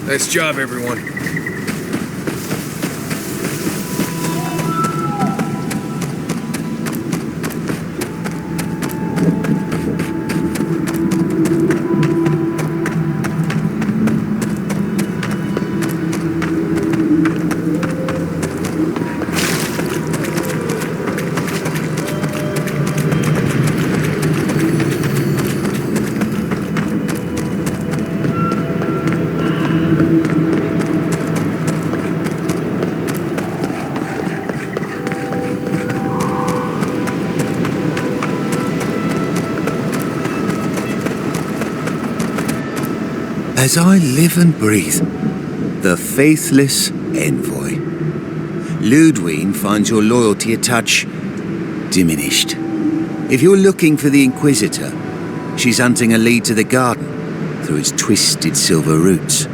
Nice job, everyone. As I live and breathe, the faithless envoy. Ludwig finds your loyalty a touch diminished. If you're looking for the Inquisitor, she's hunting a lead to the garden through its twisted silver roots.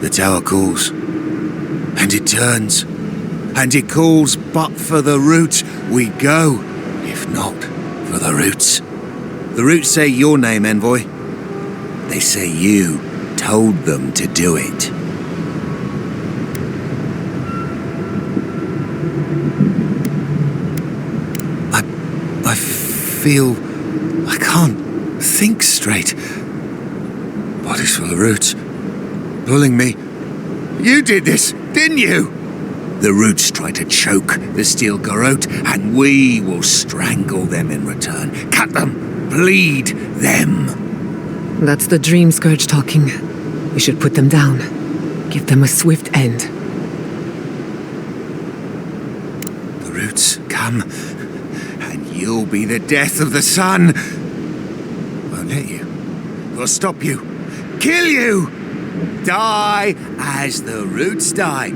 The tower calls, and it turns, and it calls, but for the roots we go, if not for the roots. The roots say your name, envoy. They say you told them to do it. I feel I can't think straight. Body's full of roots, pulling me. You did this, didn't you? The roots try to choke the steel garrote, and we will strangle them in return. Cut them, bleed them. That's the Dream Scourge talking. We should put them down. Give them a swift end. The roots come, and you'll be the death of the sun. Won't let you. We'll stop you. Kill you! Die as the roots die.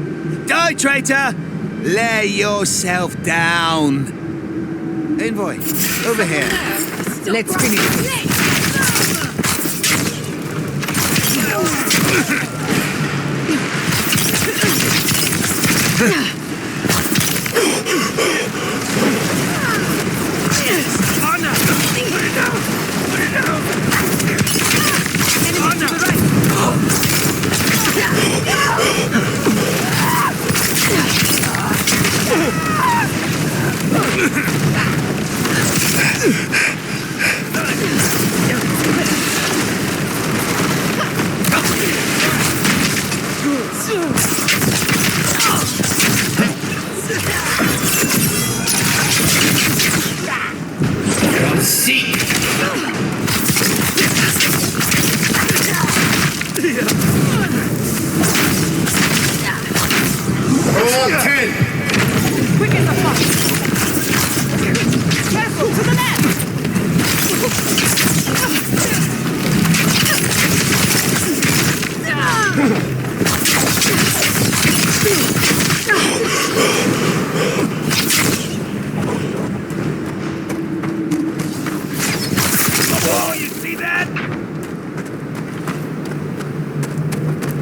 Die, traitor! Lay yourself down. Envoy, over here. Let's finish this.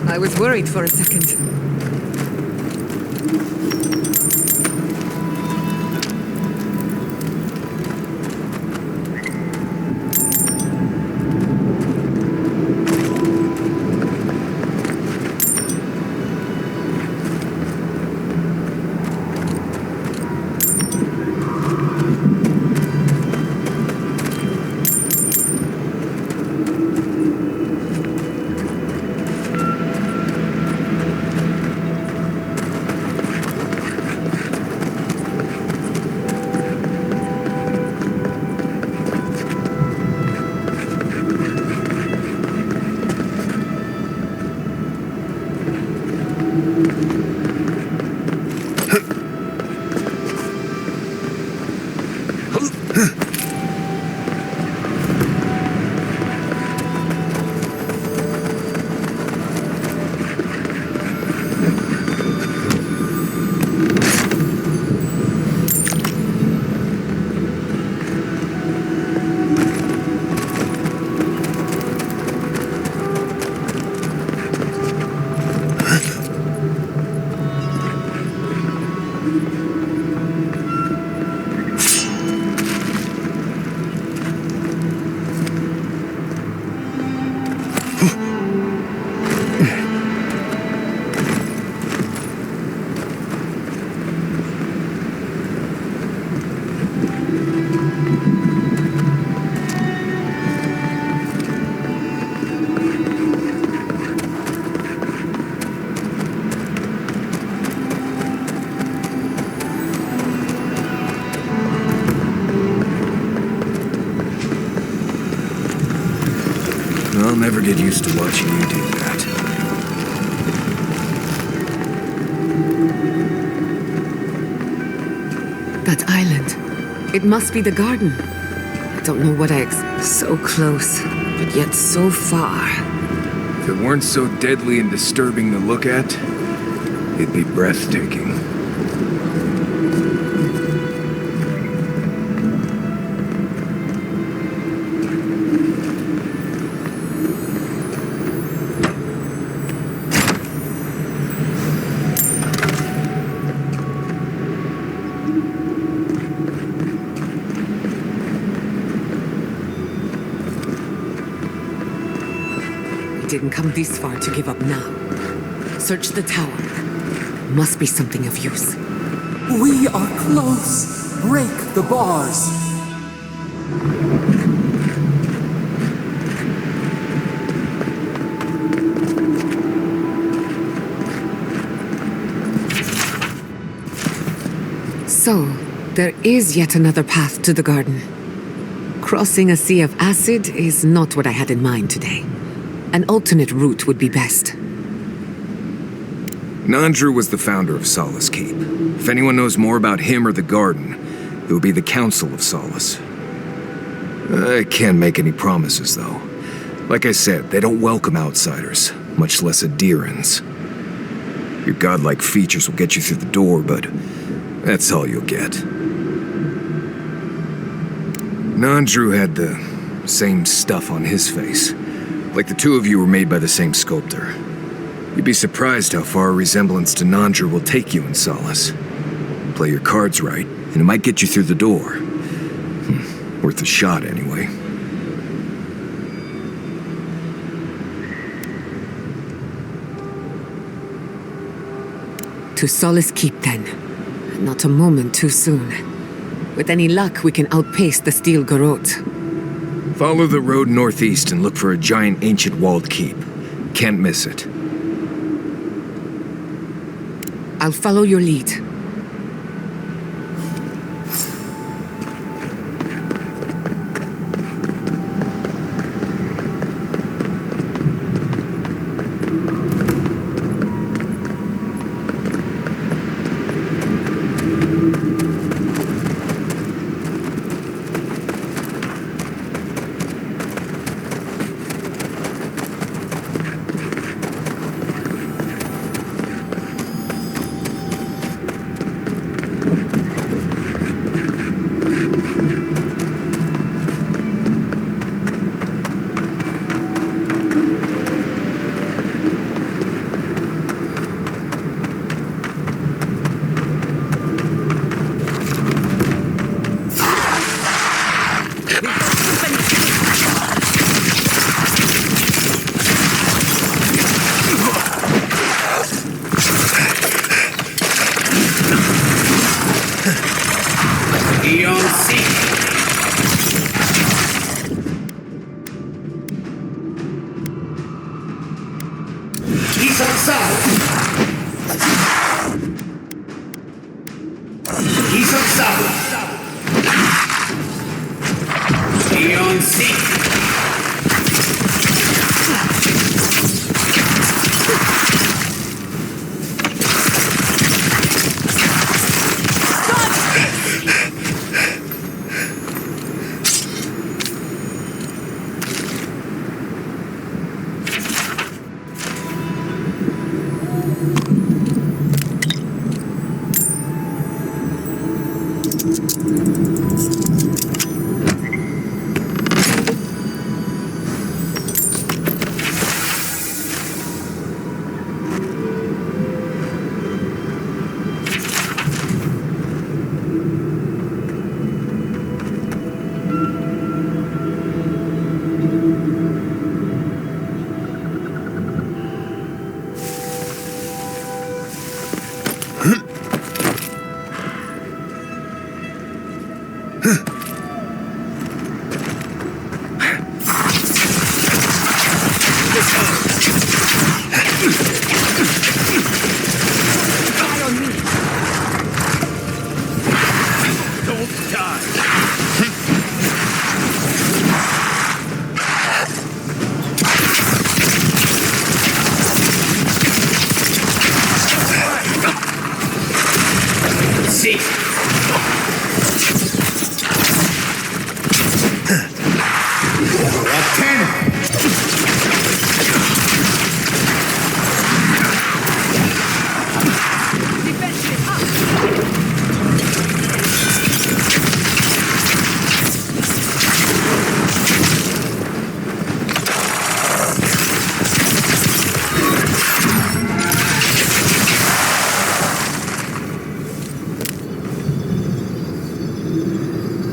I was worried for a second. get used to watching you do that. That island. It must be the garden. I don't know what so close, but yet so far. If it weren't so deadly and disturbing to look at, it'd be breathtaking. Didn't come this far to give up now. Search the tower. Must be something of use. We are close. Break the bars. So, there is yet another path to the garden. Crossing a sea of acid is not what I had in mind today. An alternate route would be best. Nandru was the founder of Solace Keep. If anyone knows more about him or the garden, it would be the Council of Solace. I can't make any promises, though. Like I said, they don't welcome outsiders, much less Adirans. Your godlike features will get you through the door, but that's all you'll get. Nandru had the same stuff on his face. Like the two of you were made by the same sculptor. You'd be surprised how far a resemblance to Nandru will take you in Solace. Play your cards right, and it might get you through the door. Worth a shot, anyway. To Solace Keep, then. Not a moment too soon. With any luck, we can outpace the Steel Garrote. Follow the road northeast and look for a giant ancient walled keep. Can't miss it. I'll follow your lead.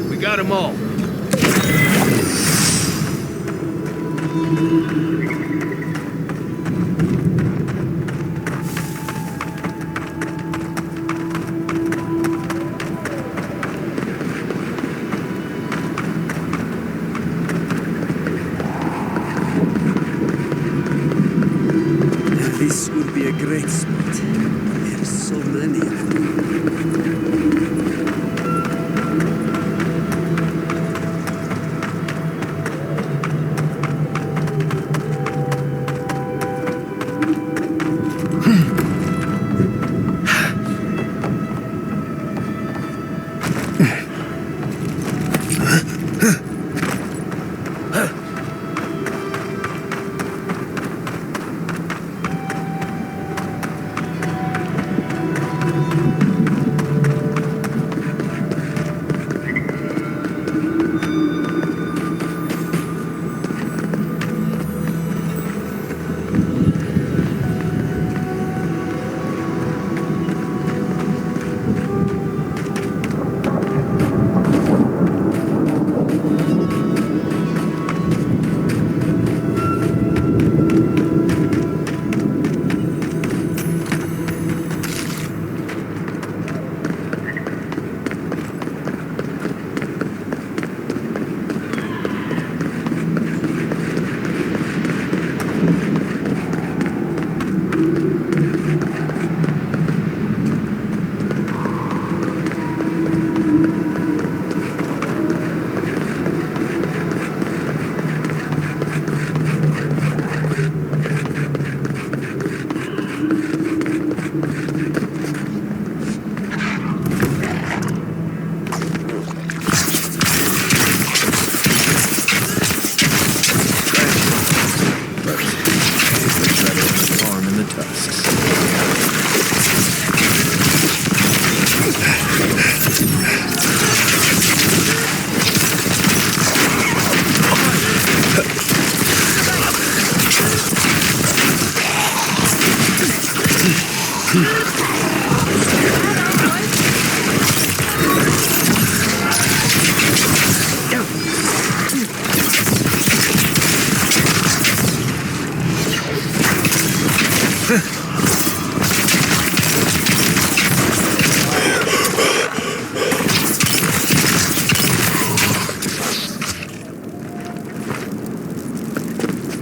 We got them all. This would be a great spot. There's so many of them.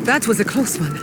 That was a close one.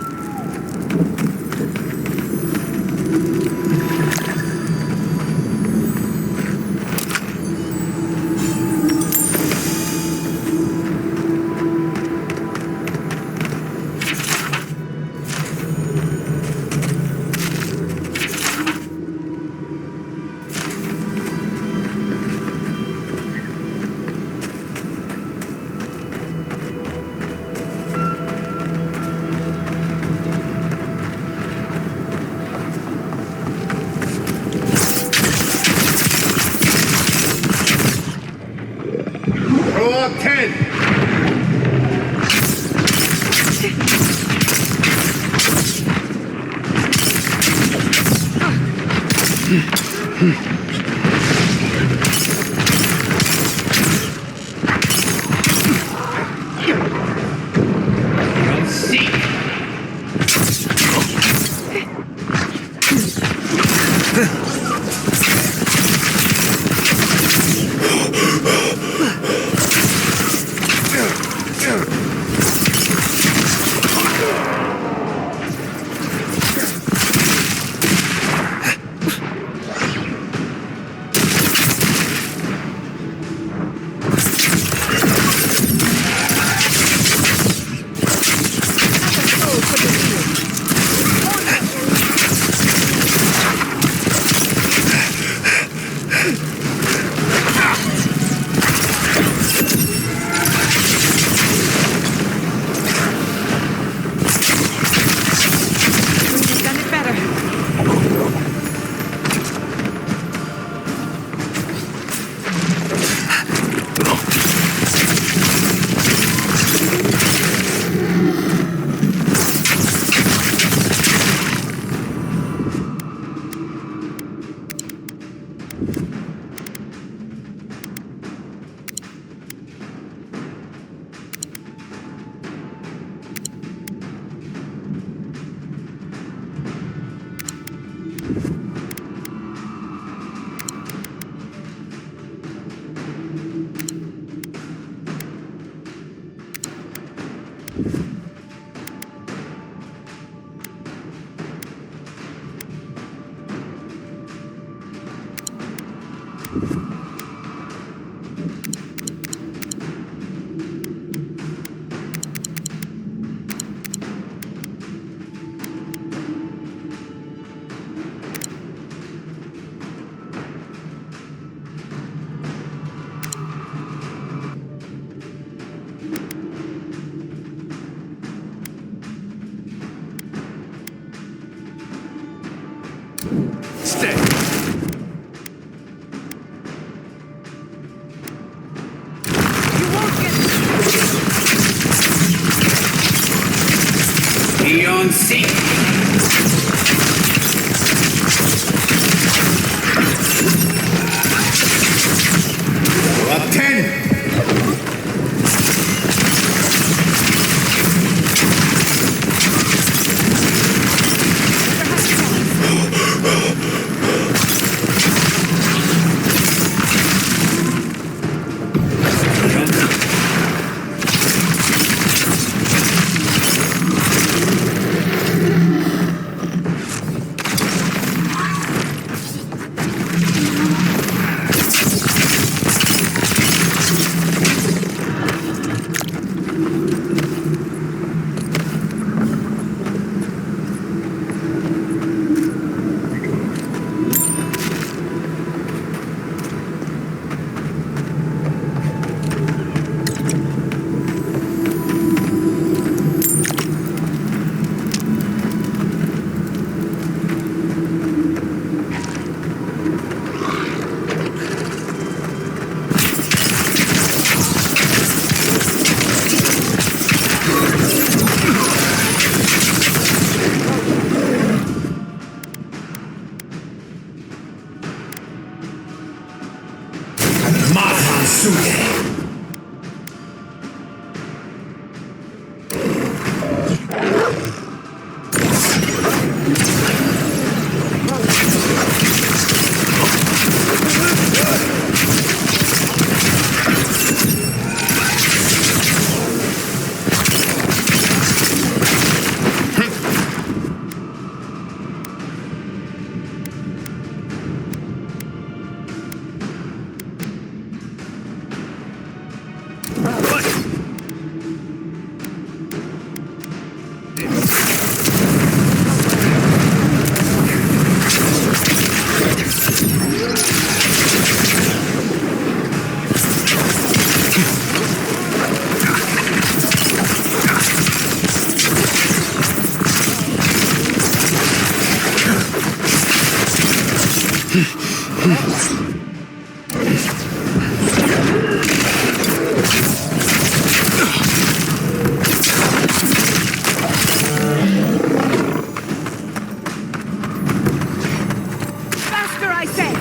Stay. Beyond sea. Up 10. Faster, I say!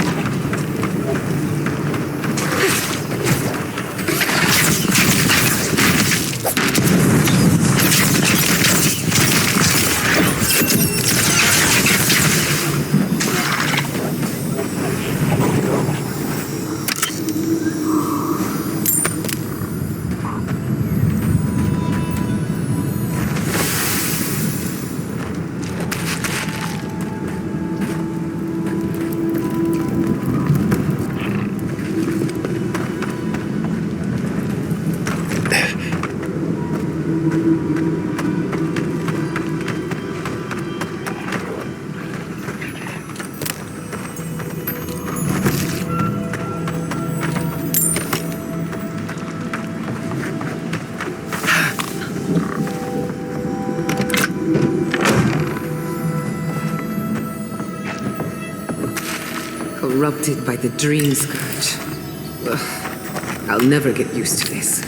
Corrupted by the dream scourge. Ugh, I'll never get used to this.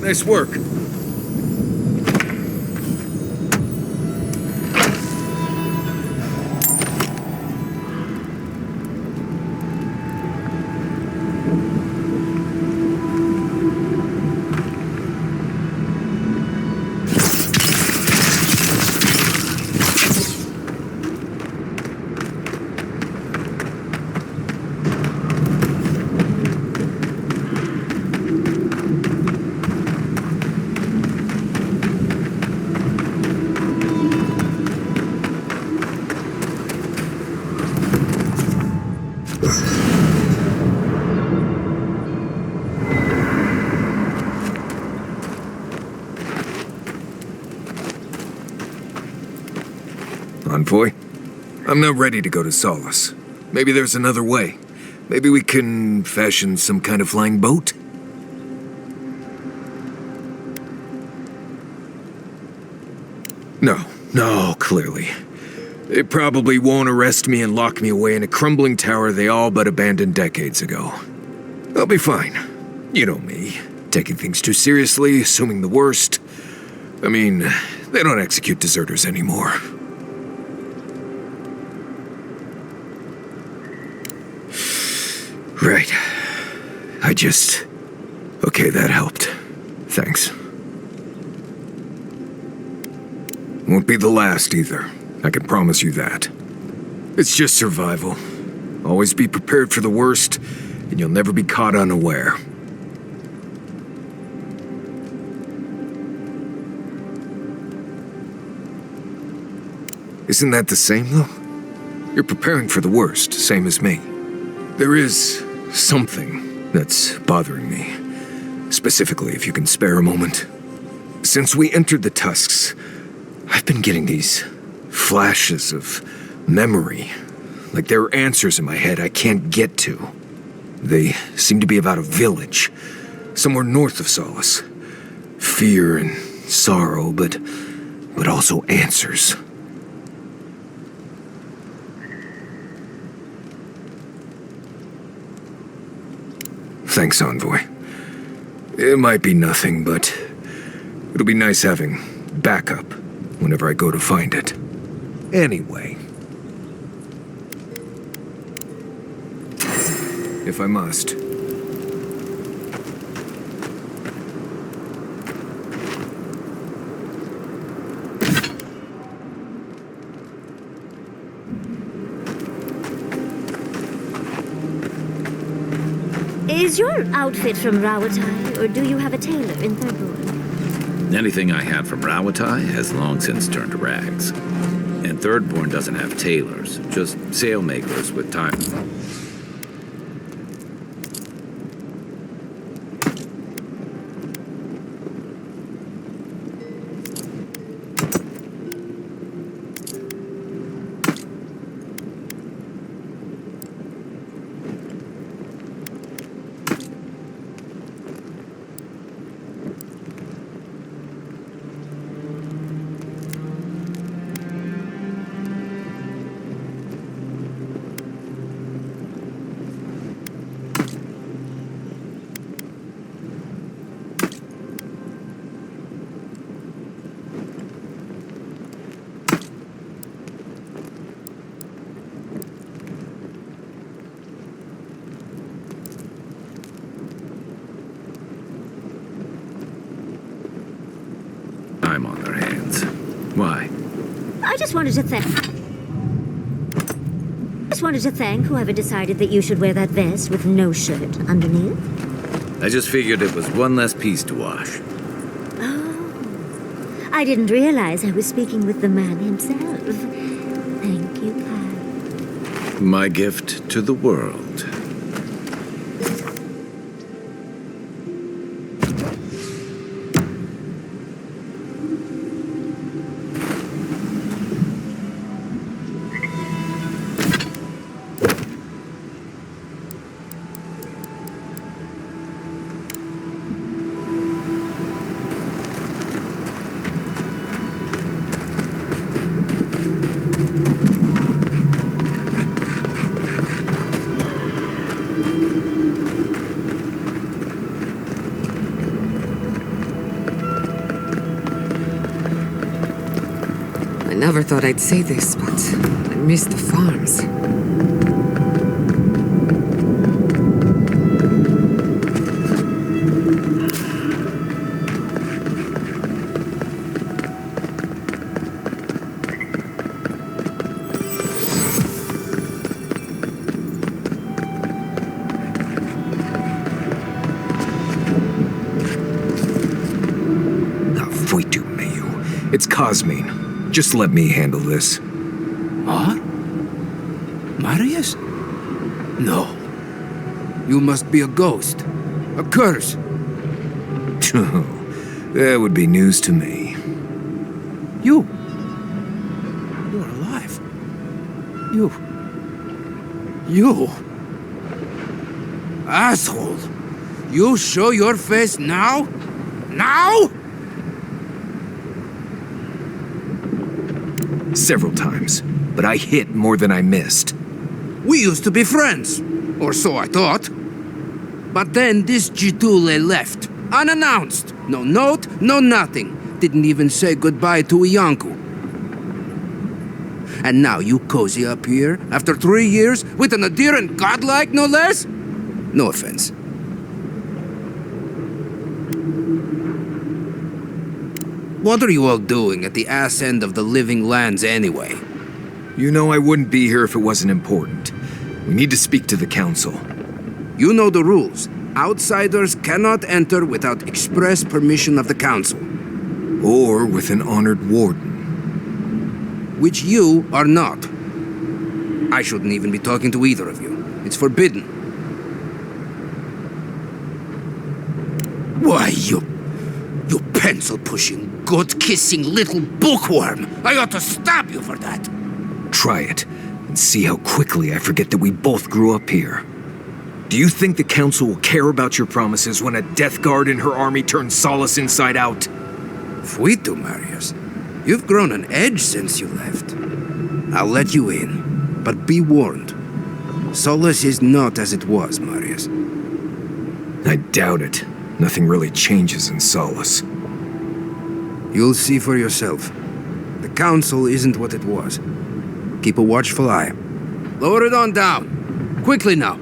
Nice work. Envoy? I'm not ready to go to Solace. Maybe there's another way. Maybe we can fashion some kind of flying boat? No, clearly. They probably won't arrest me and lock me away in a crumbling tower they all but abandoned decades ago. I'll be fine. You know me. Taking things too seriously, assuming the worst. I mean, they don't execute deserters anymore. Right. Okay, that helped. Thanks. Won't be the last either. I can promise you that. It's just survival. Always be prepared for the worst, and you'll never be caught unaware. Isn't that the same, though? You're preparing for the worst, same as me. There is something that's bothering me. Specifically, if you can spare a moment. Since we entered the Tusks, I've been getting these flashes of memory. Like there are answers in my head I can't get to. They seem to be about a village, somewhere north of Solace. Fear and sorrow, but also answers. Thanks, Envoy. It might be nothing, but it'll be nice having backup whenever I go to find it. Anyway. If I must. Is your outfit from Rawatai, or do you have a tailor in Thirdborn? Anything I had from Rawatai has long since turned to rags. And Thirdborn doesn't have tailors, just sailmakers with time. Time on their hands. Why? I just wanted to thank whoever decided that you should wear that vest with no shirt underneath. I just figured it was one less piece to wash. Oh, I didn't realize I was speaking with the man himself. Thank you, Kai. My gift to the world. never thought I'd say this, but I miss the farms. It's Cosmine. Just let me handle this. Huh? Marius? No. You must be a ghost. A curse. That would be news to me. You. You're alive. You. Asshole. You show your face now? Now? Several times, but I hit more than I missed. We used to be friends, or so I thought. But then this Jitule left, unannounced. No note, no nothing. Didn't even say goodbye to Iancu. And now you cozy up here, after 3 years, with an adherent godlike, no less? No offense. What are you all doing at the ass end of the living lands anyway? You know I wouldn't be here if it wasn't important. We need to speak to the council. You know the rules. Outsiders cannot enter without express permission of the council. Or with an honored warden. Which you are not. I shouldn't even be talking to either of you. It's forbidden. Why, you pencil-pushing, goat-kissing little bookworm! I ought to stab you for that! Try it, and see how quickly I forget that we both grew up here. Do you think the council will care about your promises when a death guard in her army turns Solace inside out? Fuito, Marius. You've grown an edge since you left. I'll let you in, but be warned. Solace is not as it was, Marius. I doubt it. Nothing really changes in Solace. You'll see for yourself. The council isn't what it was. Keep a watchful eye. Lower it on down. Quickly now.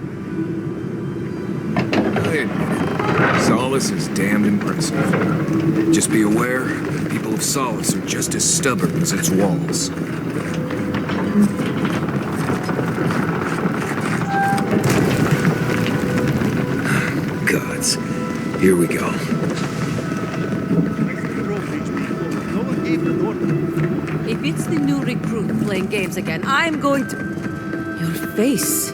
Wait a minute. Solace is damned impressive. Just be aware, the people of Solace are just as stubborn as its walls. Gods. Here we go. If it's the new recruit playing games again, I'm going to... Your face...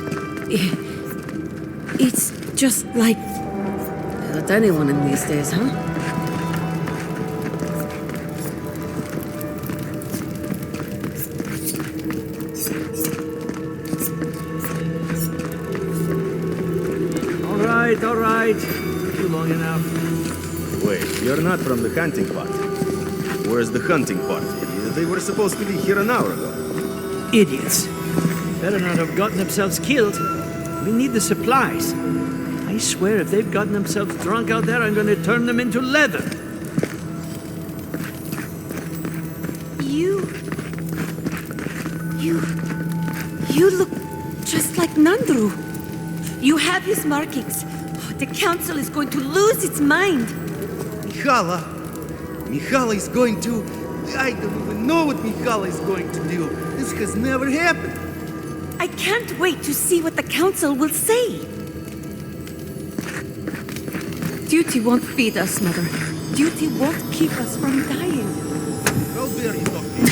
It's just like... Not anyone in these days, huh? All right. Too long enough. Wait, you're not from the hunting party. Where's the hunting party? They were supposed to be here an hour ago. Idiots. Better not have gotten themselves killed. We need the supplies. I swear if they've gotten themselves drunk out there, I'm gonna turn them into leather. You look just like Nandru. You have his markings. The council is going to lose its mind. Mihala is going to... I don't even know what Mihala is going to do. This has never happened. I can't wait to see what the council will say. Duty won't feed us, Mother. Duty won't keep us from dying. How dare you talk to me?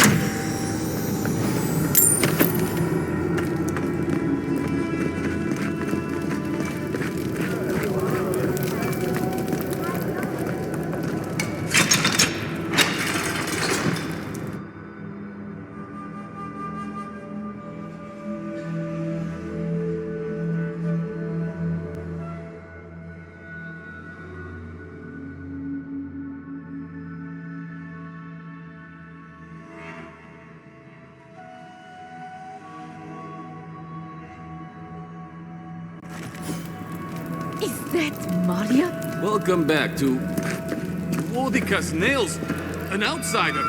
Is that Maria? Welcome back to Wodica's Nails, an outsider.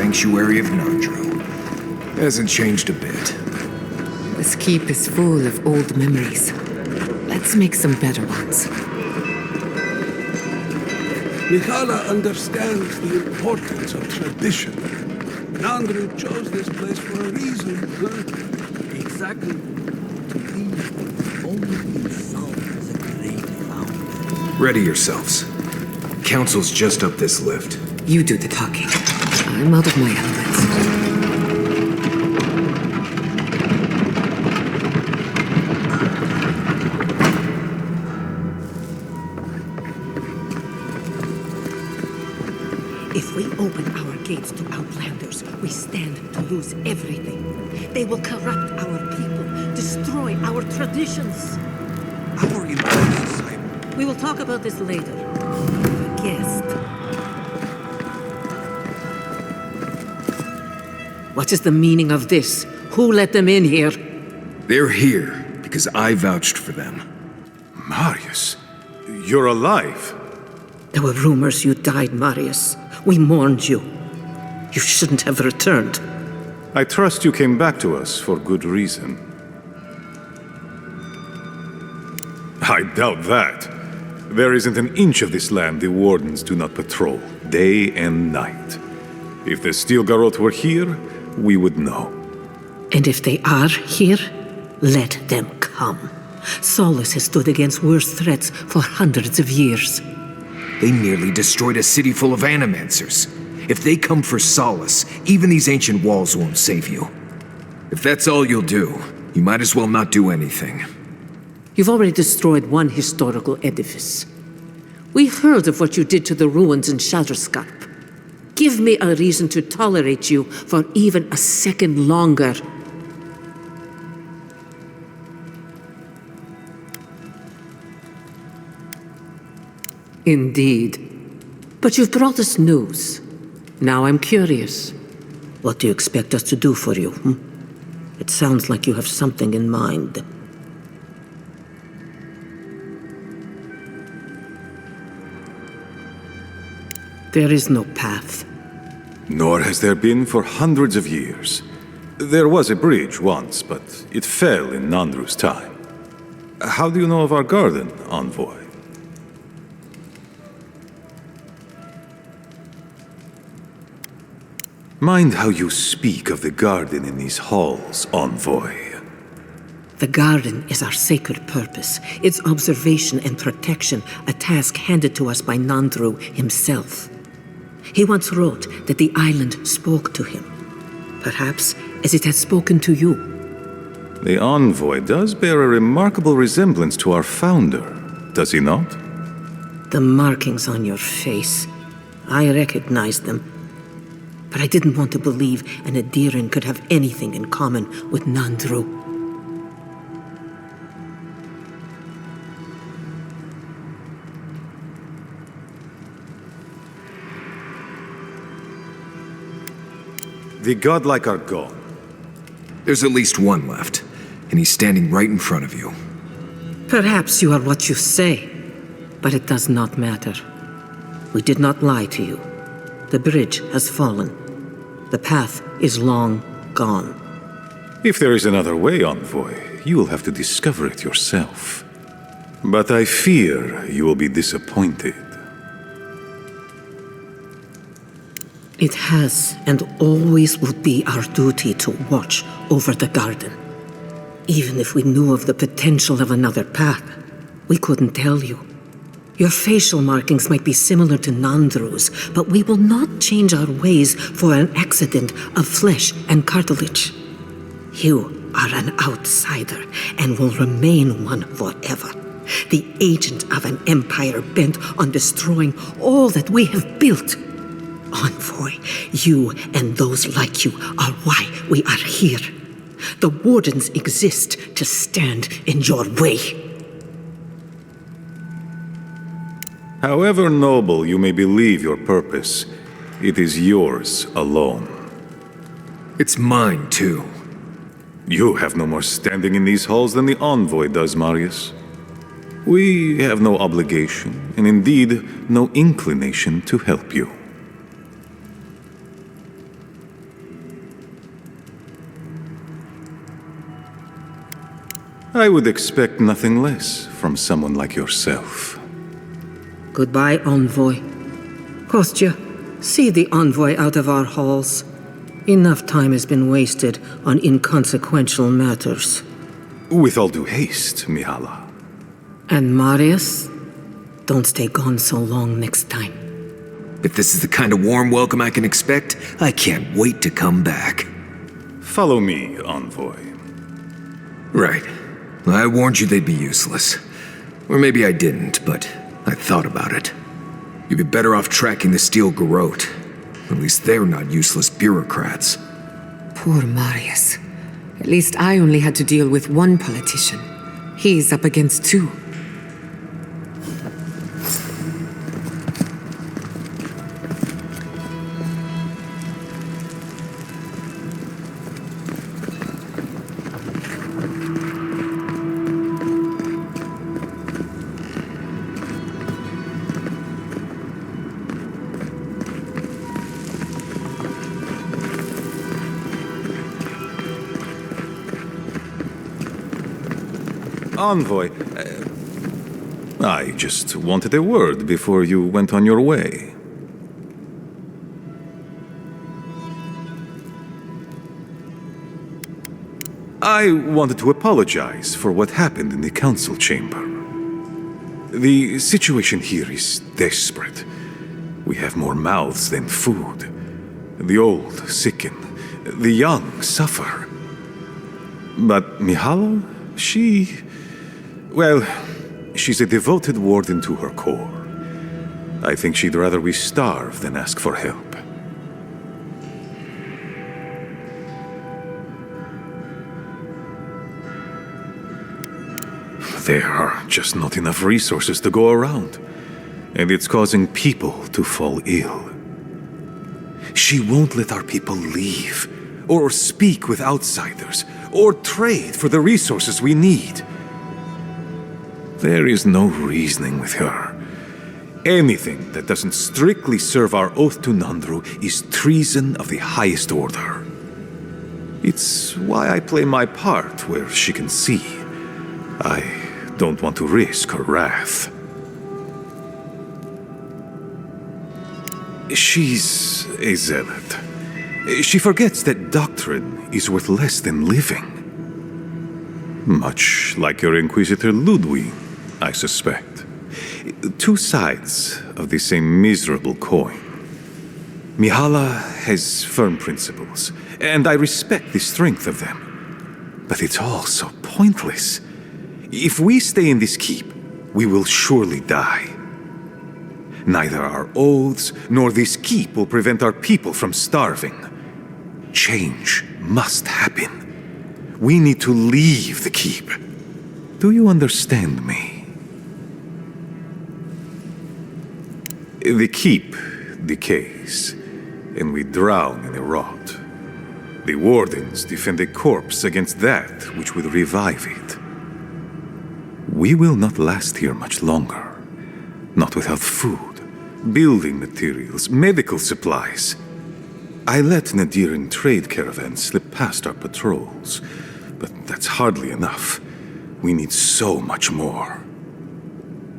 sanctuary of Nandru. Hasn't changed a bit. This keep is full of old memories. Let's make some better ones. Mikala understands the importance of tradition. Nandru chose this place for a reason, huh? Exactly. To leave only insult is a great found. Ready yourselves. Council's just up this lift. You do the talking. I'm out of my element. If we open our gates to outlanders, we stand to lose everything. They will corrupt our people, destroy our traditions. Our importance, Simon. We will talk about this later. A guest. What is the meaning of this? Who let them in here? They're here because I vouched for them. Marius, you're alive. There were rumors you died, Marius. We mourned you. You shouldn't have returned. I trust you came back to us for good reason. I doubt that. There isn't an inch of this land the Wardens do not patrol, day and night. If the Steel Garrote were here, we would know. And if they are here, let them come. Solus has stood against worse threats for hundreds of years. They nearly destroyed a city full of animancers. If they come for Solace, even these ancient walls won't save you. If that's all you'll do, you might as well not do anything. You've already destroyed one historical edifice. We heard of what you did to the ruins in Shatterscarp. Give me a reason to tolerate you for even a second longer. Indeed. But you've brought us news. Now I'm curious. What do you expect us to do for you? It sounds like you have something in mind. There is no path. Nor has there been for hundreds of years. There was a bridge once, but it fell in Nandru's time. How do you know of our garden, Envoy? Mind how you speak of the garden in these halls, Envoy. The garden is our sacred purpose, its observation and protection, a task handed to us by Nandru himself. He once wrote that the island spoke to him, perhaps as it has spoken to you. The Envoy does bear a remarkable resemblance to our founder, does he not? The markings on your face, I recognized them. But I didn't want to believe an Adiran could have anything in common with Nandru. The godlike are gone. There's at least one left, and he's standing right in front of you. Perhaps you are what you say, but it does not matter. We did not lie to you. The bridge has fallen. The path is long gone. If there is another way, Envoy, you will have to discover it yourself. But I fear you will be disappointed. It has and always will be our duty to watch over the garden. Even if we knew of the potential of another path, we couldn't tell you. Your facial markings might be similar to Nandru's, but we will not change our ways for an accident of flesh and cartilage. You are an outsider and will remain one forever. The agent of an empire bent on destroying all that we have built. Envoy, you and those like you are why we are here. The Wardens exist to stand in your way. However noble you may believe your purpose, it is yours alone. It's mine, too. You have no more standing in these halls than the Envoy does, Marius. We have no obligation, and indeed, no inclination to help you. I would expect nothing less from someone like yourself. Goodbye, Envoy. Kostya, see the Envoy out of our halls. Enough time has been wasted on inconsequential matters. With all due haste, Mihala. And Marius? Don't stay gone so long next time. If this is the kind of warm welcome I can expect, I can't wait to come back. Follow me, Envoy. Right. I warned you they'd be useless. Or maybe I didn't, but I thought about it. You'd be better off tracking the Steel Garrote. At least they're not useless bureaucrats. Poor Marius. At least I only had to deal with one politician. He's up against two. Envoy, I just wanted a word before you went on your way. I wanted to apologize for what happened in the council chamber. The situation here is desperate. We have more mouths than food. The old sicken, the young suffer. But Mihala, well, she's a devoted warden to her core. I think she'd rather we starve than ask for help. There are just not enough resources to go around, and it's causing people to fall ill. She won't let our people leave, or speak with outsiders, or trade for the resources we need. There is no reasoning with her. Anything that doesn't strictly serve our oath to Nandru is treason of the highest order. It's why I play my part where she can see. I don't want to risk her wrath. She's a zealot. She forgets that doctrine is worth less than living. Much like your Inquisitor Ludwig, I suspect. Two sides of the same miserable coin. Mihala has firm principles, and I respect the strength of them. But it's all so pointless. If we stay in this keep, we will surely die. Neither our oaths nor this keep will prevent our people from starving. Change must happen. We need to leave the keep. Do you understand me? The keep decays, and we drown in a rot. The wardens defend a corpse against that which will revive it. We will not last here much longer. Not without food, building materials, medical supplies. I let Nadiran trade caravans slip past our patrols, but that's hardly enough. We need so much more.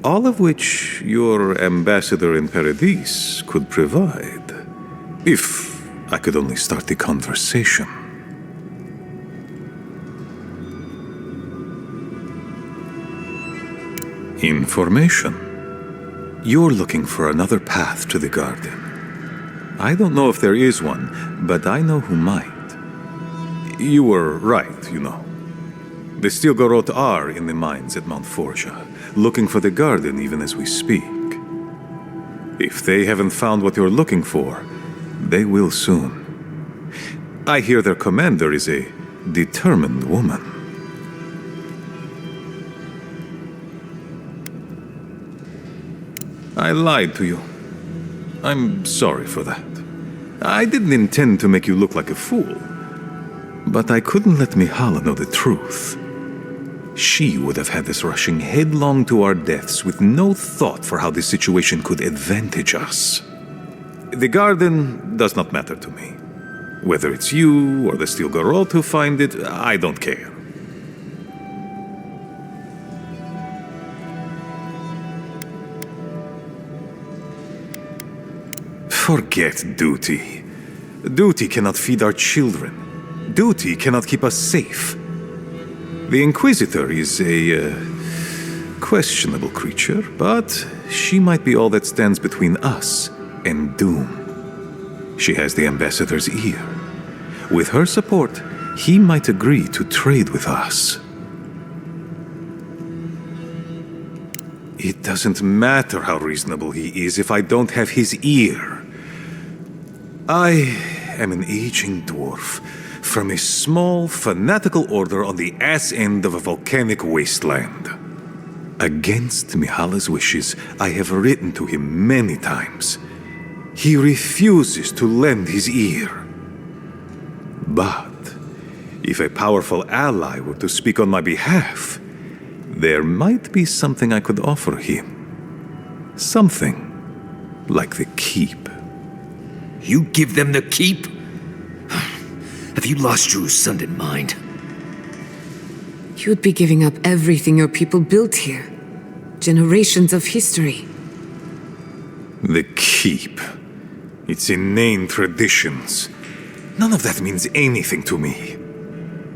All of which your ambassador in Paradis could provide. If I could only start the conversation. Information. You're looking for another path to the garden. I don't know if there is one, but I know who might. You were right, you know. The Steel Garrote are in the mines at Mount Forja, looking for the garden even as we speak. If they haven't found what you're looking for, they will soon. I hear their commander is a determined woman. I lied to you. I'm sorry for that. I didn't intend to make you look like a fool. But I couldn't let Mihala know the truth. She would have had us rushing headlong to our deaths with no thought for how this situation could advantage us. The garden does not matter to me. Whether it's you or the Steel Garrote who find it, I don't care. Forget duty. Duty cannot feed our children. Duty cannot keep us safe. The Inquisitor is a questionable creature, but she might be all that stands between us and doom. She has the Ambassador's ear. With her support, he might agree to trade with us. It doesn't matter how reasonable he is if I don't have his ear. I am an aging dwarf from a small, fanatical order on the ass end of a volcanic wasteland. Against Mihala's wishes, I have written to him many times. He refuses to lend his ear. But if a powerful ally were to speak on my behalf, there might be something I could offer him. Something like the keep. You give them the keep? Have you lost your Sundan mind? You'd be giving up everything your people built here. Generations of history. The keep. Its inane traditions. None of that means anything to me.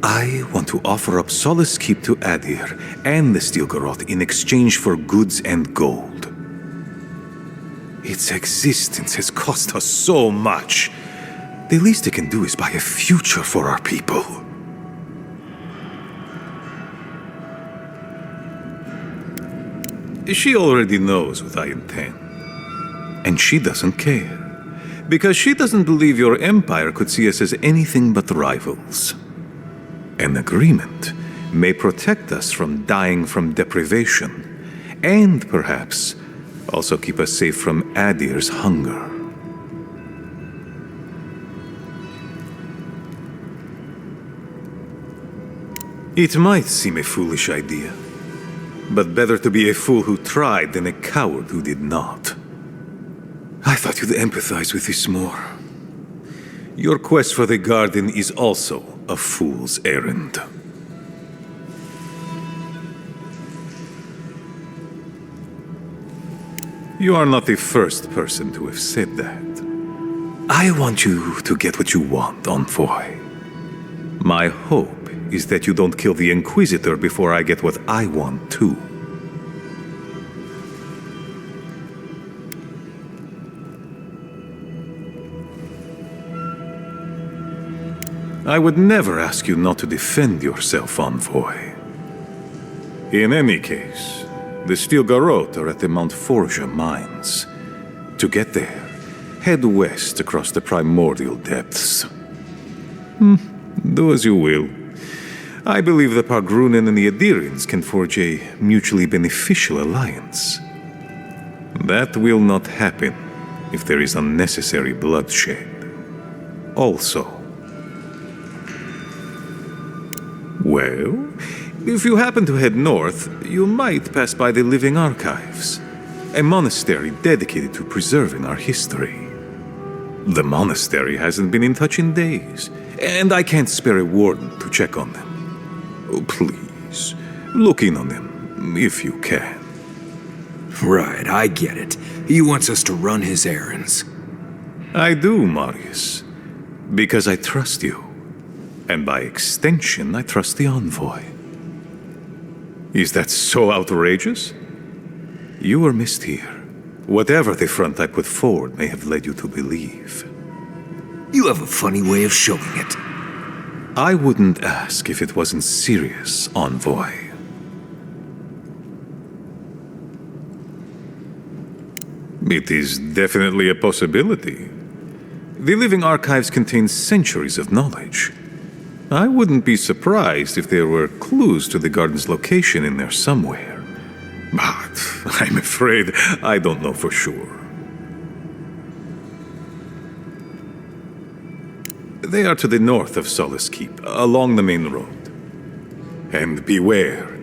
I want to offer up Solace Keep to Adir and the Stilgaroth in exchange for goods and gold. Its existence has cost us so much. The least it can do is buy a future for our people. She already knows what I intend. And she doesn't care. Because she doesn't believe your empire could see us as anything but rivals. An agreement may protect us from dying from deprivation, and perhaps also keep us safe from Adir's hunger. It might seem a foolish idea, but better to be a fool who tried than a coward who did not. I thought you'd empathize with this more. Your quest for the garden is also a fool's errand. You are not the first person to have said that. I want you to get what you want, Envoy. My hope is that you don't kill the Inquisitor before I get what I want too. I would never ask you not to defend yourself, Envoy. In any case, the Stilgaroth are at the Mount Forja mines. To get there, head west across the primordial depths. Do as you will. I believe the Pargrunen and the Adirians can forge a mutually beneficial alliance. That will not happen if there is unnecessary bloodshed. Also, well, if you happen to head north, you might pass by the Living Archives, a monastery dedicated to preserving our history. The monastery hasn't been in touch in days, and I can't spare a warden to check on them. Oh, please, look in on them, if you can. Right, I get it. He wants us to run his errands. I do, Marius, because I trust you. And by extension, I trust the Envoy. Is that so outrageous? You were missed here. Whatever the front I put forward may have led you to believe. You have a funny way of showing it. I wouldn't ask if it wasn't serious, Envoy. It is definitely a possibility. The Living Archives contain centuries of knowledge. I wouldn't be surprised if there were clues to the garden's location in there somewhere. But I'm afraid I don't know for sure. They are to the north of Solace Keep, along the main road. And beware,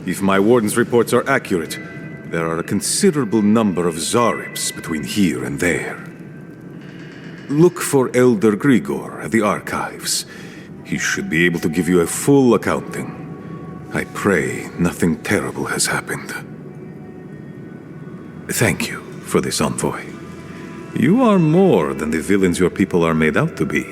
if my warden's reports are accurate, there are a considerable number of Zarips between here and there. Look for Elder Grigor at the Archives. He should be able to give you a full accounting. I pray nothing terrible has happened. Thank you for this, Envoy. You are more than the villains your people are made out to be.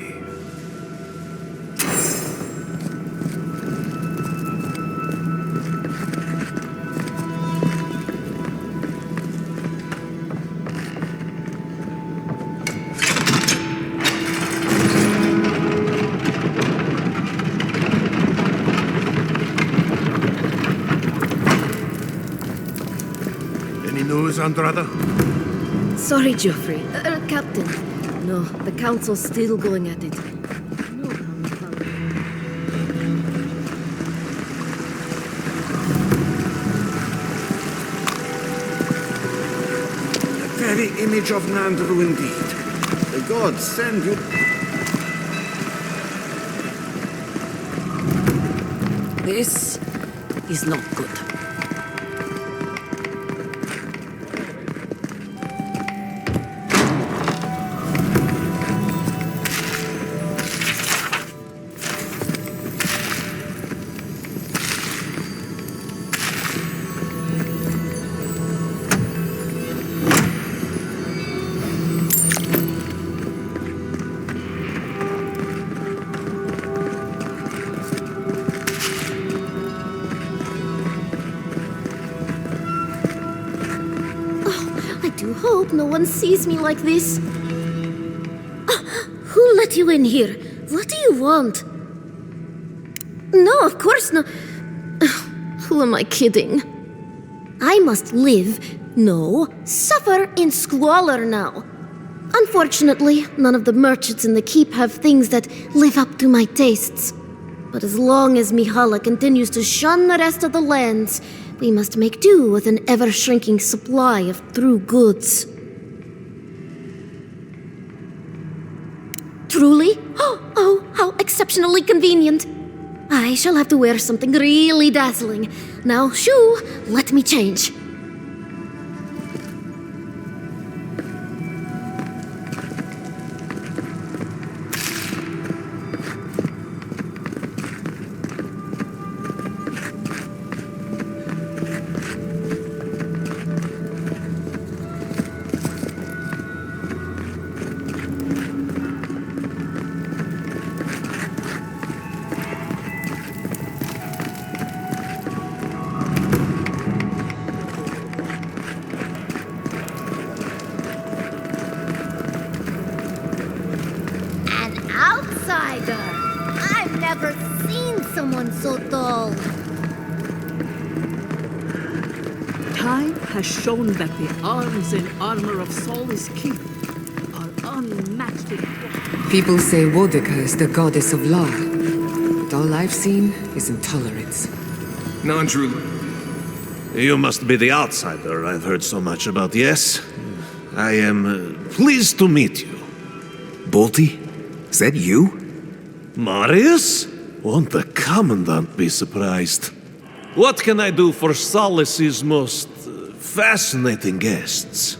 Any news, Andrada? Sorry, Geoffrey. Captain. No, the Council's still going at it. The very image of Nandru indeed. The gods send you... This is not good. I do hope no one sees me like this. Who let you in here? What do you want? No, of course not. Who am I kidding? I must live, no, suffer in squalor now. Unfortunately, none of the merchants in the keep have things that live up to my tastes. But as long as Mihala continues to shun the rest of the lands, we must make do with an ever-shrinking supply of true goods. Truly? Oh, how exceptionally convenient. I shall have to wear something really dazzling. Now, shoo, let me change. I've never seen someone so tall. Time has shown that the arms and armor of Solace Keep are unmatched in quality. People say Wodika is the goddess of law, but all I've seen is intolerance. Nandru, You must be the outsider I've heard so much about, yes? I am pleased to meet you. Bolty? Is that you? Marius? Won't the Commandant be surprised? What can I do for Solace's most fascinating guests?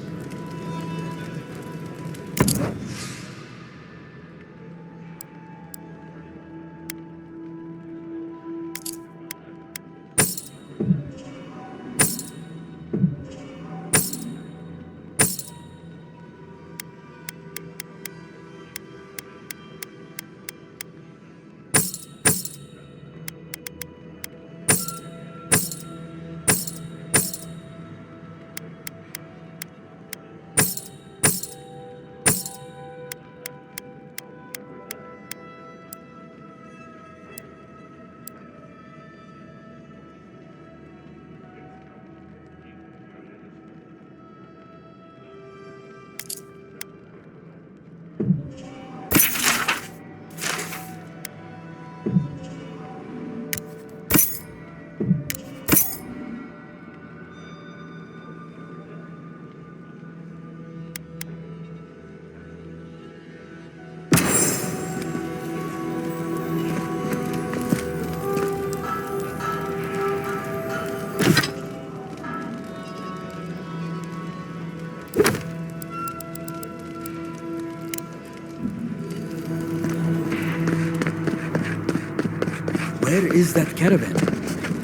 Where is that caravan?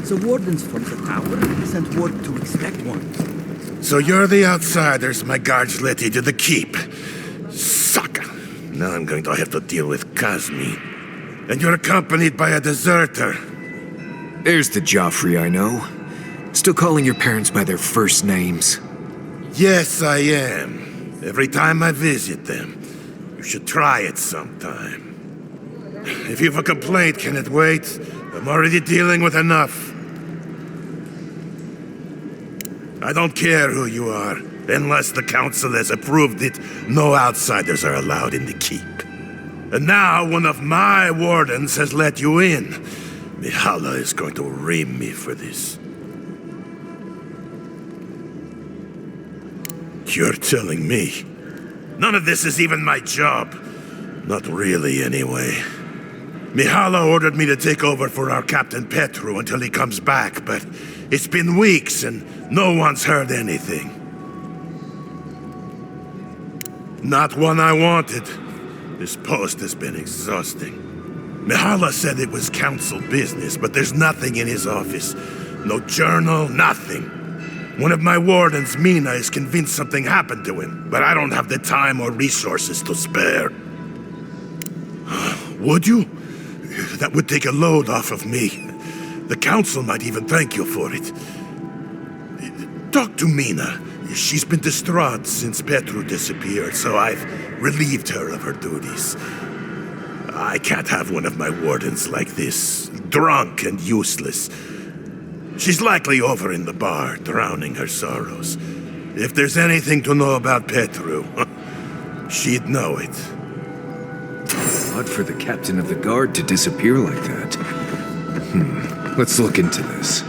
The wardens from the tower sent word to expect one. So you're the outsiders my guards let into the keep. Now I'm going to have to deal with Kazmi. And you're accompanied by a deserter. There's the Joffrey I know. Still calling your parents by their first names. Yes, I am. Every time I visit them. You should try it sometime. If you have a complaint, can it wait? I'm already dealing with enough. I don't care who you are. Unless the council has approved it, no outsiders are allowed in the keep. And now one of my wardens has let you in. Mihala is going to ream me for this. You're telling me? None of this is even my job. Not really, anyway. Mihala ordered me to take over for our Captain Petru until he comes back, but it's been weeks and no one's heard anything. Not one I wanted. This post has been exhausting. Mihala said it was council business, but there's nothing in his office. No journal, nothing. One of my wardens, Mina, is convinced something happened to him, but I don't have the time or resources to spare. Would you? That would take a load off of me. The council might even thank you for it. Talk to Mina. She's been distraught since Petru disappeared, so I've relieved her of her duties. I can't have one of my wardens like this, drunk and useless. She's likely over in the bar, drowning her sorrows. If there's anything to know about Petru, she'd know it. Odd for the captain of the guard to disappear like that. Let's look into this.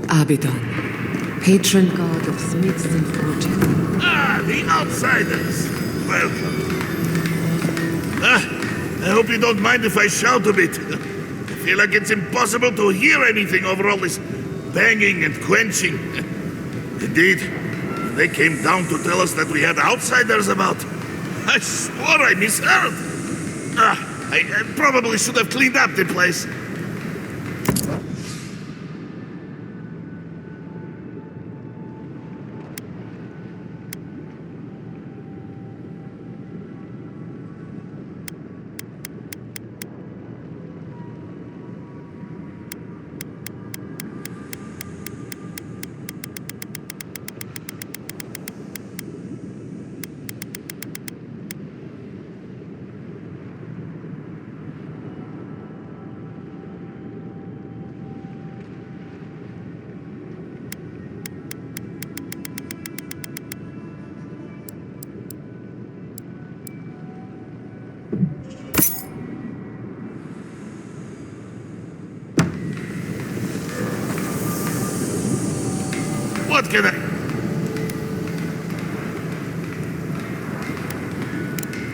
Abaddon, patron god of smiths and forging. Ah, the outsiders! Welcome. I hope you don't mind if I shout a bit. I feel like it's impossible to hear anything over all this banging and quenching. Indeed, they came down to tell us that we had outsiders about. I swore I misheard. I probably should have cleaned up the place. What can I...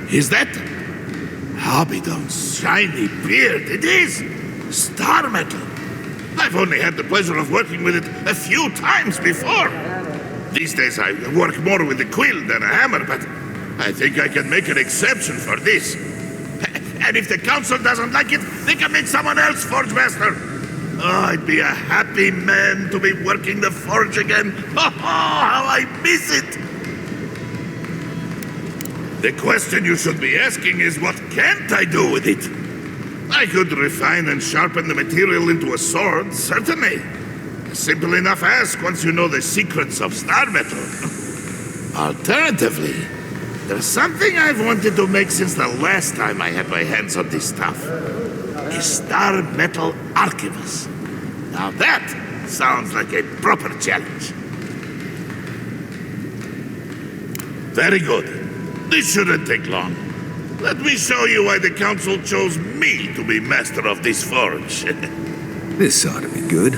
Is that... Abaddon's shiny beard? It is! Star metal! I've only had the pleasure of working with it a few times before. These days I work more with a quill than a hammer, but I think I can make an exception for this. And if the council doesn't like it, they can make someone else Forge Master. Oh, I'd be a happy man to be working the forge again. Oh, how I miss it! The question you should be asking is, what can't I do with it? I could refine and sharpen the material into a sword, certainly. A simple enough ask once you know the secrets of star metal. Alternatively, there's something I've wanted to make since the last time I had my hands on this stuff. A star metal archivist. Now that sounds like a proper challenge. Very good. This shouldn't take long. Let me show you why the council chose me to be master of this forge. This ought to be good.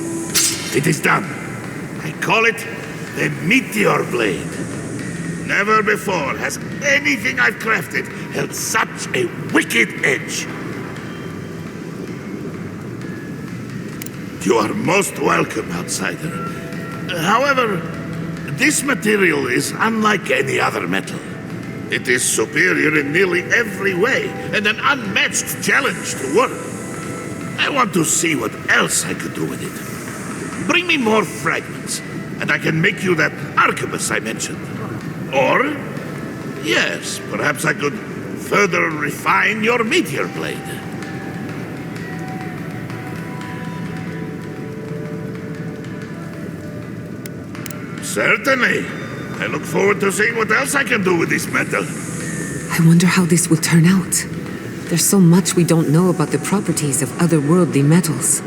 It is done. I call it the Meteor Blade. Never before has anything I've crafted held such a wicked edge. You are most welcome, outsider. However, This material is unlike any other metal. It is superior in nearly every way, and an unmatched challenge to work. I want to see what else I could do with it. Bring me more fragments, and I can make you that arquebus I mentioned. Or, yes, perhaps I could further refine your meteor blade. Certainly. I look forward to seeing what else I can do with this metal. I wonder how this will turn out. There's so much we don't know about the properties of otherworldly metals.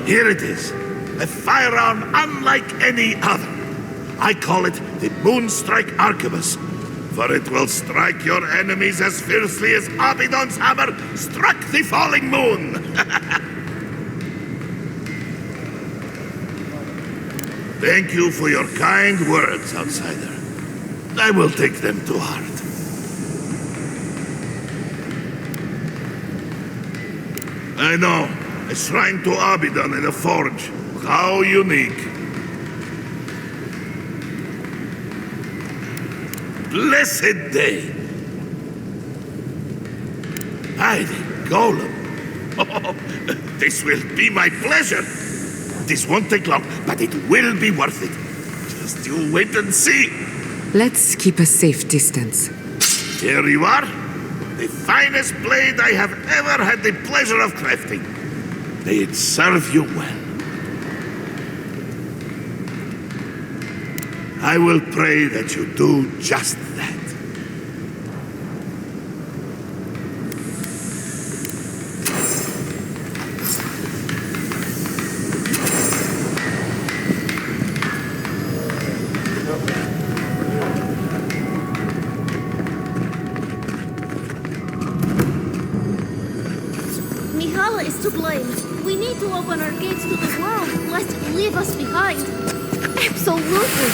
Here it is. A firearm unlike any other. I call it the Moonstrike Arquebus, for it will strike your enemies as fiercely as Abidon's hammer struck the falling moon. Thank you for your kind words, outsider. I will take them to heart. I know. A shrine to Abidon in a forge. How unique. Blessed day. Heidi, Golem. Oh, this will be my pleasure. This won't take long, but it will be worth it. Just you wait and see. Let's keep a safe distance. Here you are. The finest blade I have ever had the pleasure of crafting. May it serve you well. I will pray that you do just that. Mihala is to blame. We need to open our gates to the world, lest it leave us behind. Absolutely.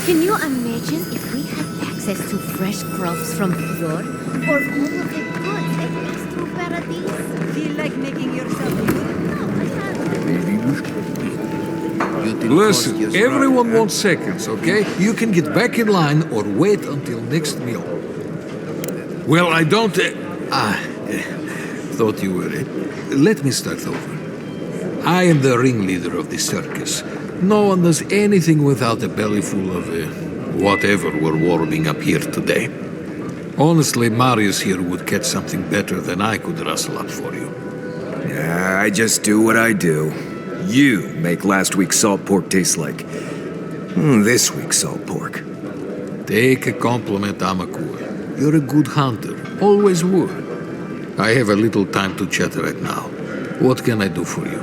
Can you imagine if we had access to fresh crops from Fjord, or all of the goods that pass through Paradise? Feel like making yourself Listen, everyone wants seconds, okay? You can get back in line or wait until next meal. Well, I don't... thought you were... let me start over. I am the ringleader of the circus. No one does anything without a belly full of whatever we're warming up here today. Honestly, Marius here would catch something better than I could rustle up for you. Yeah, I just do what I do. You make last week's salt pork taste like this week's salt pork. Take a compliment, Amakua. You're a good hunter. Always were. I have a little time to chat right now. What can I do for you?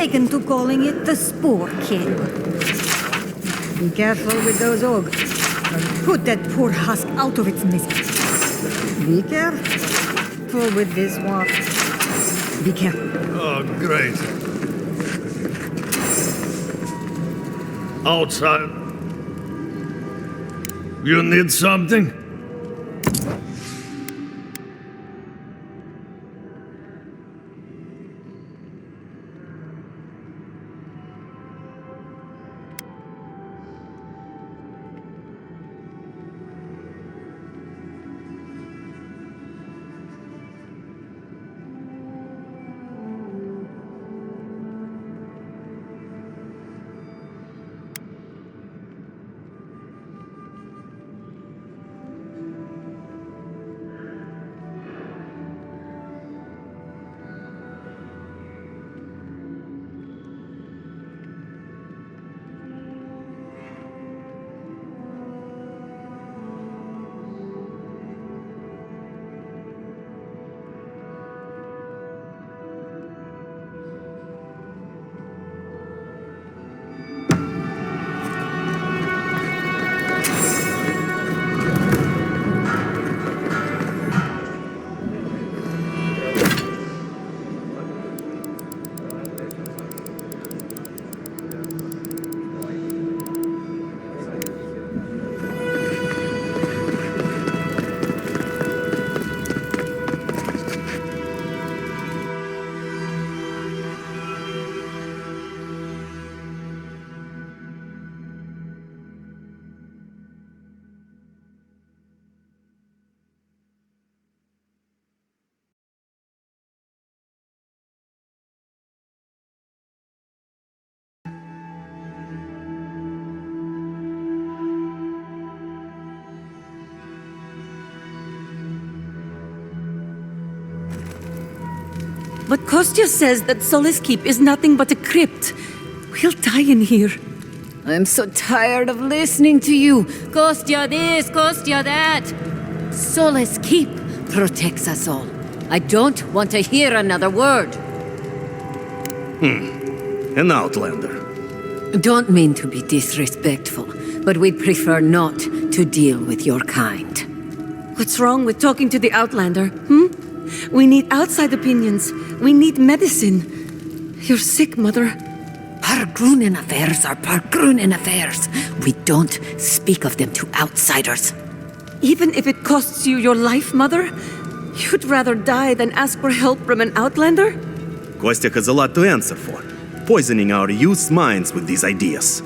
taken to calling it the Spore King. Be careful with those ogres. Put that poor husk out of its misery. Be careful with this one. Be careful. Oh, great. Outside. You need something? But Kostya says that Solace Keep is nothing but a crypt. We'll die in here. I'm so tired of listening to you. Kostya this, Kostya that. Solace Keep protects us all. I don't want to hear another word. An outlander. Don't mean to be disrespectful, but we'd prefer not to deal with your kind. What's wrong with talking to the Outlander, We need outside opinions. We need medicine. You're sick, Mother. Pargrunen affairs are Pargrunen affairs. We don't speak of them to outsiders. Even if it costs you your life, Mother? You'd rather die than ask for help from an Outlander? Kostya has a lot to answer for, poisoning our youth's minds with these ideas.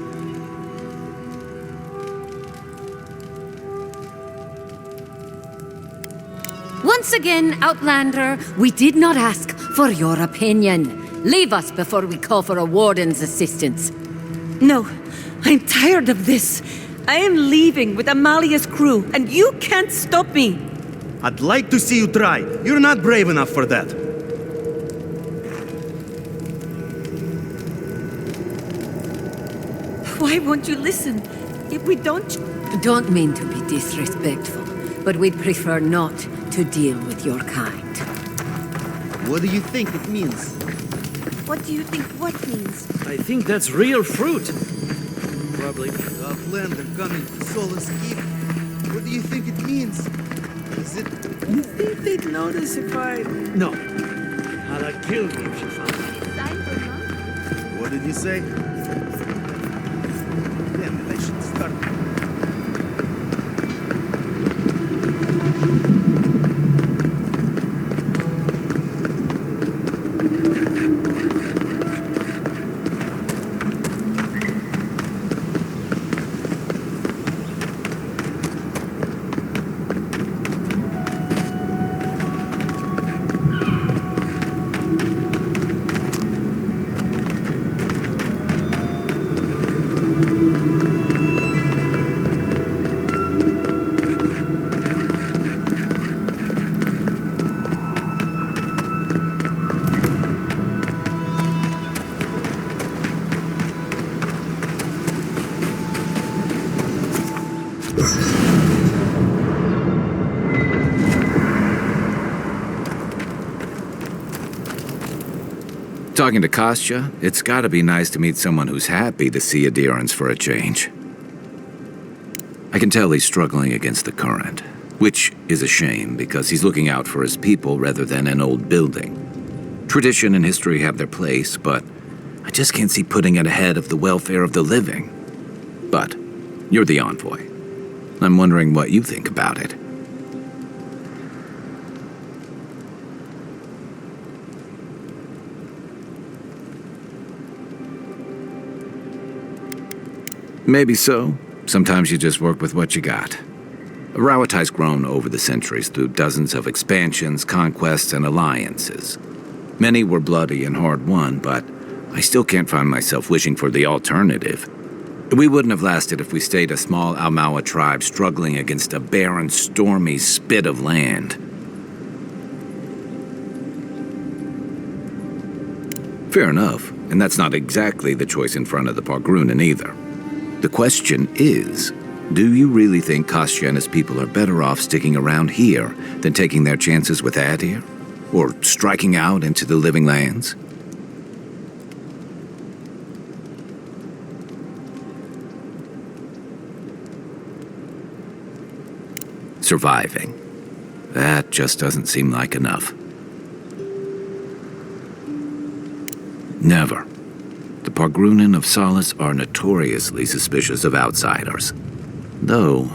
Once again, Outlander, we did not ask for your opinion. Leave us before we call for a warden's assistance. No, I'm tired of this. I am leaving with Amalia's crew, and you can't stop me. I'd like to see you try. You're not brave enough for that. Why won't you listen? If we don't... Don't mean to be disrespectful, but we'd prefer not to deal with your kind. What do you think it means? What do you think what means? I think that's real fruit. Probably. Outlander coming to Solace Keep. What do you think it means? Is it... You think they'd notice if I... No. I'll kill you if you found me. What did you say? Damn it, I should start... Talking to Kostya, it's gotta be nice to meet someone who's happy to see adherence for a change. I can tell he's struggling against the current, which is a shame because he's looking out for his people rather than an old building. Tradition and history have their place, but I just can't see putting it ahead of the welfare of the living. But you're the envoy. I'm wondering what you think about it. Maybe so. Sometimes you just work with what you got. Rawatai's grown over the centuries through dozens of expansions, conquests, and alliances. Many were bloody and hard-won, but I still can't find myself wishing for the alternative. We wouldn't have lasted if we stayed a small Almawa tribe struggling against a barren, stormy spit of land. Fair enough, and that's not exactly the choice in front of the Pargrunen either. The question is, do you really think Kostya and his people are better off sticking around here than taking their chances with Adir? Or striking out into the living lands? Surviving. That just doesn't seem like enough. Never. The Pargrunen of Solace are notoriously suspicious of outsiders. Though,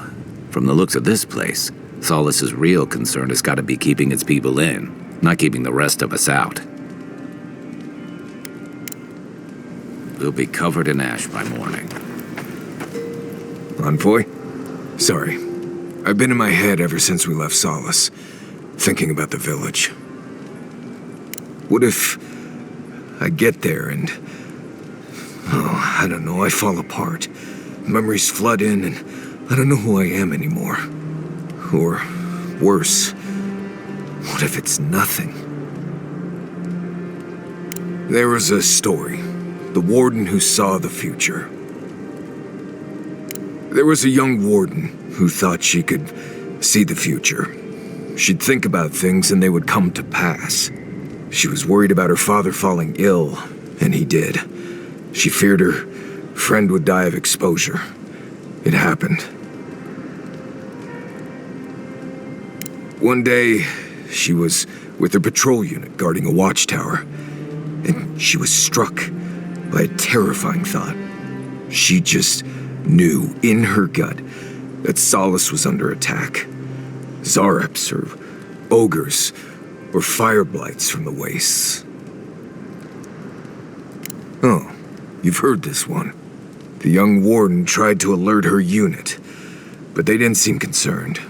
from the looks of this place, Solace's real concern has got to be keeping its people in, not keeping the rest of us out. We'll be covered in ash by morning. Envoy? Sorry. I've been in my head ever since we left Solace, thinking about the village. What if I get there and... oh, I don't know, I fall apart. Memories flood in and I don't know who I am anymore. Or worse, what if it's nothing? There was a story. The warden who saw the future. There was a young warden who thought she could see the future. She'd think about things and they would come to pass. She was worried about her father falling ill, and he did. She feared her friend would die of exposure. It happened. One day, she was with her patrol unit guarding a watchtower, and she was struck by a terrifying thought. She just knew in her gut that Solace was under attack. Zareps or ogres or fire blights from the wastes. Oh, you've heard this one. The young warden tried to alert her unit, but they didn't seem concerned.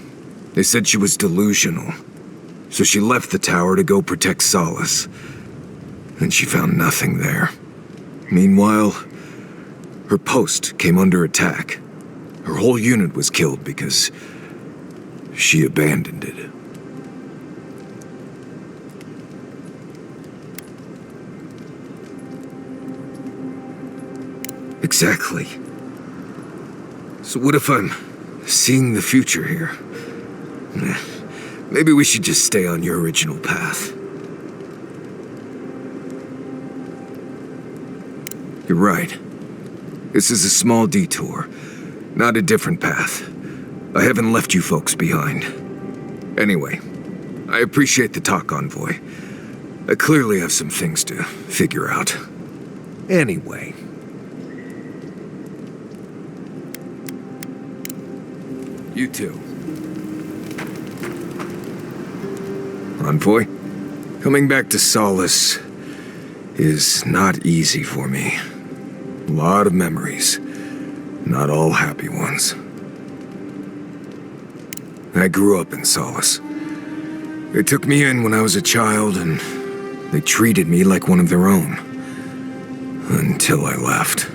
They said she was delusional, so she left the tower to go protect Solace. And she found nothing there. Meanwhile, her post came under attack. Her whole unit was killed because she abandoned it. Exactly. So what if I'm seeing the future here? Maybe we should just stay on your original path. You're right. This is a small detour, not a different path. I haven't left you folks behind. Anyway, I appreciate the talk, Envoy. I clearly have some things to figure out. Anyway. You too. Envoy, coming back to Solace is not easy for me. A lot of memories, not all happy ones. I grew up in Solace. They took me in when I was a child, and they treated me like one of their own. Until I left.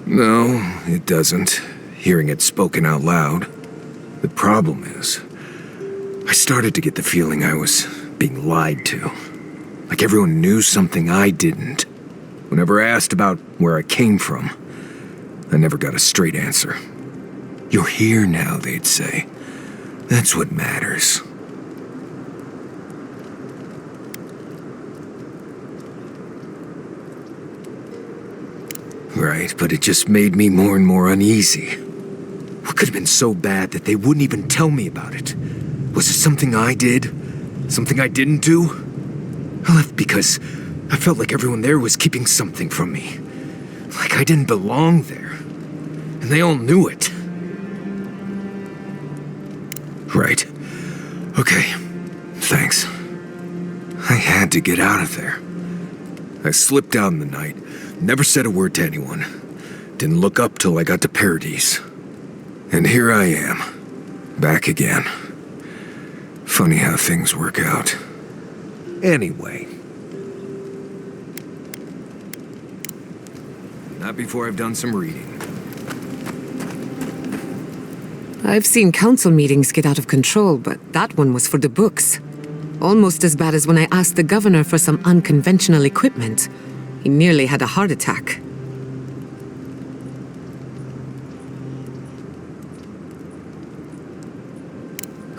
No, it doesn't, hearing it spoken out loud. The problem is, I started to get the feeling I was being lied to. Like everyone knew something I didn't. Whenever I asked about where I came from, I never got a straight answer. You're here now, they'd say. That's what matters. Right, but it just made me more and more uneasy. What could have been so bad that they wouldn't even tell me about it? Was it something I did? Something I didn't do? I left because I felt like everyone there was keeping something from me. Like I didn't belong there. And they all knew it. Right. Okay. Thanks. I had to get out of there. I slipped out in the night, never said a word to anyone. Didn't look up till I got to Paradise. And here I am, back again. Funny how things work out. Anyway. Not before I've done some reading. I've seen council meetings get out of control, but that one was for the books. Almost as bad as when I asked the governor for some unconventional equipment. He nearly had a heart attack.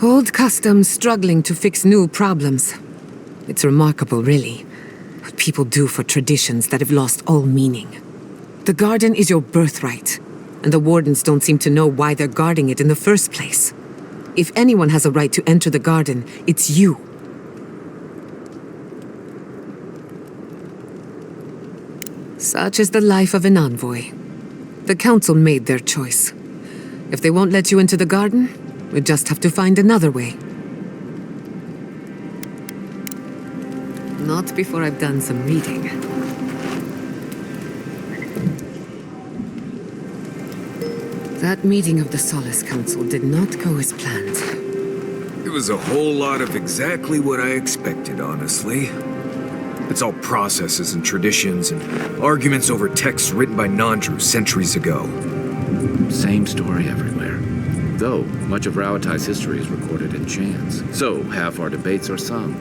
Old customs struggling to fix new problems. It's remarkable, really, what people do for traditions that have lost all meaning. The garden is your birthright, and the wardens don't seem to know why they're guarding it in the first place. If anyone has a right to enter the garden, it's you. Such is the life of an envoy. The council made their choice. If they won't let you into the garden, we just have to find another way. Not before I've done some reading. That meeting of the Solace Council did not go as planned. It was a whole lot of exactly what I expected, honestly. It's all processes and traditions and arguments over texts written by non-Drews centuries ago. Same story everywhere. Though, much of Rauatai's history is recorded in chants, so half our debates are sung.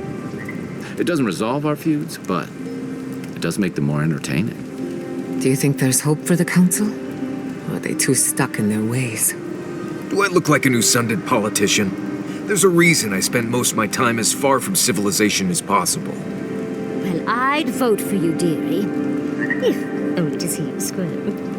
It doesn't resolve our feuds, but it does make them more entertaining. Do you think there's hope for the Council? Or are they too stuck in their ways? Do I look like a new-sunded politician? There's a reason I spend most of my time as far from civilization as possible. Well, I'd vote for you, dearie. If only to see you squirm.